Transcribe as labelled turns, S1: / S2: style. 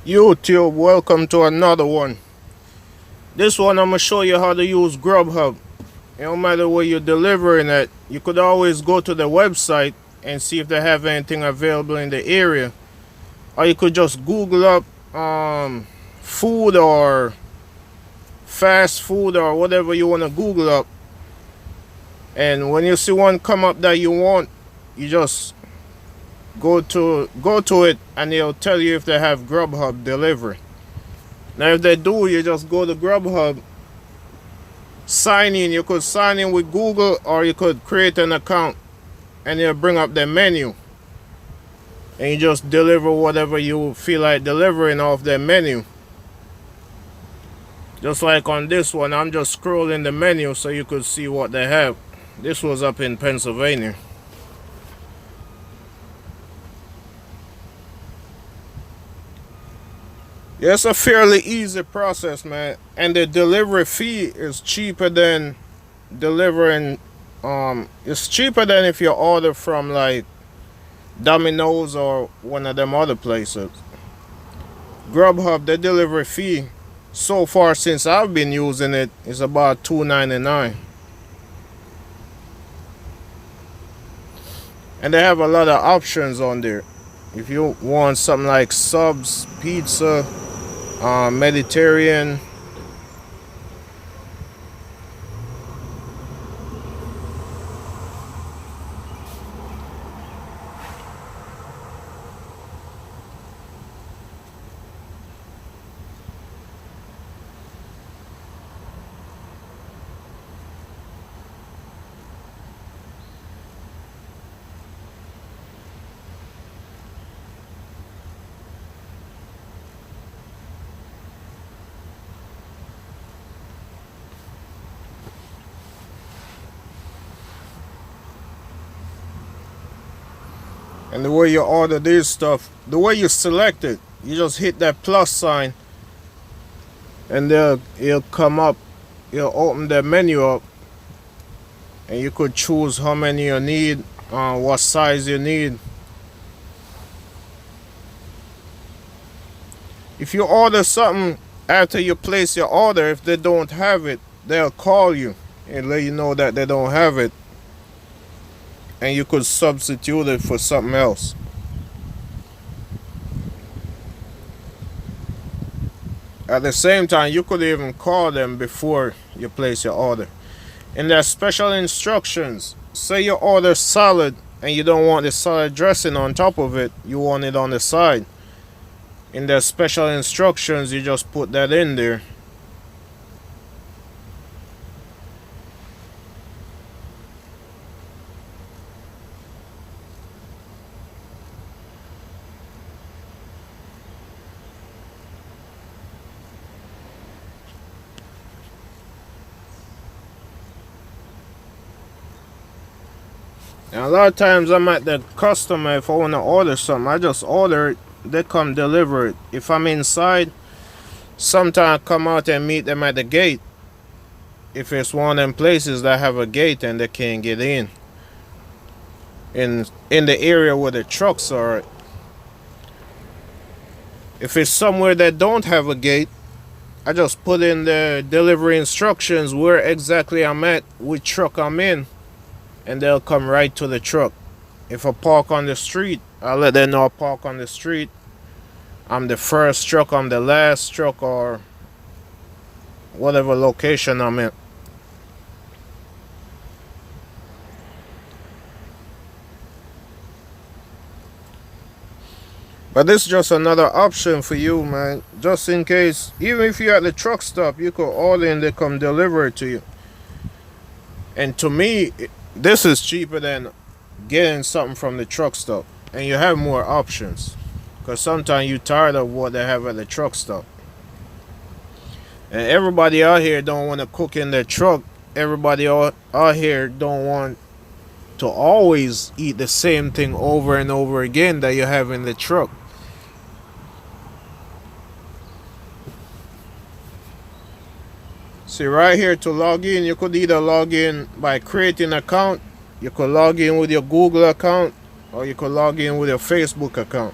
S1: YouTube, welcome to another one. This one I'm gonna show you how to use Grubhub. No matter where you're delivering it, you could always go to the website and see if they have anything available in the area. Or you could just Google up food or fast food or whatever you want to Google up. And when you see one come up that you want, you just go to it and they'll tell you if they have Grubhub delivery. Now if they do, you just go to Grubhub, sign in. You could sign in with Google or you could create an account and it'll bring up the menu. And you just deliver whatever you feel like delivering off the menu. Just like on this one, I'm just scrolling the menu so you could see what they have. This was up in Pennsylvania. Yeah, it's a fairly easy process, man. And the delivery fee is cheaper than delivering. It's cheaper than if you order from like Domino's or one of them other places. Grubhub, the delivery fee so far since I've been using it is about $2.99. And they have a lot of options on there. If you want something like subs, pizza, Mediterranean. And the way you order this stuff, the way you select it, you just hit that plus sign and it'll come up, it'll open the menu up and you could choose how many you need, what size you need. If you order something after you place your order, if they don't have it, they'll call you and let you know that they don't have it. And you could substitute it for something else. At the same time, you could even call them before you place your order. And there's special instructions. Say you order salad and you don't want the salad dressing on top of it, you want it on the side. In the special instructions, you just put that in there. And a lot of times I'm at the customer, if I want to order something, I just order it, they come deliver it. If I'm inside, sometimes I come out and meet them at the gate. If it's one of them places that have a gate and they can't get in the area where the trucks are. If it's somewhere that don't have a gate, I just put in the delivery instructions where exactly I'm at, which truck I'm in, and they'll come right to the truck. If I park on the street, I'll let them know I park on the street. I'm the first truck, I'm the last truck, or whatever location I'm in. But this is just another option for you, man. Just in case, even if you're at the truck stop, you could order and they come deliver it to you. And to me, this is cheaper than getting something from the truck stop. And you have more options. Because sometimes you're tired of what they have at the truck stop. And everybody out here don't want to cook in their truck. Everybody out here don't want to always eat the same thing over and over again that you have in the truck. See right here, to log in, you could either log in by creating an account, you could log in with your Google account, or you could log in with your Facebook account.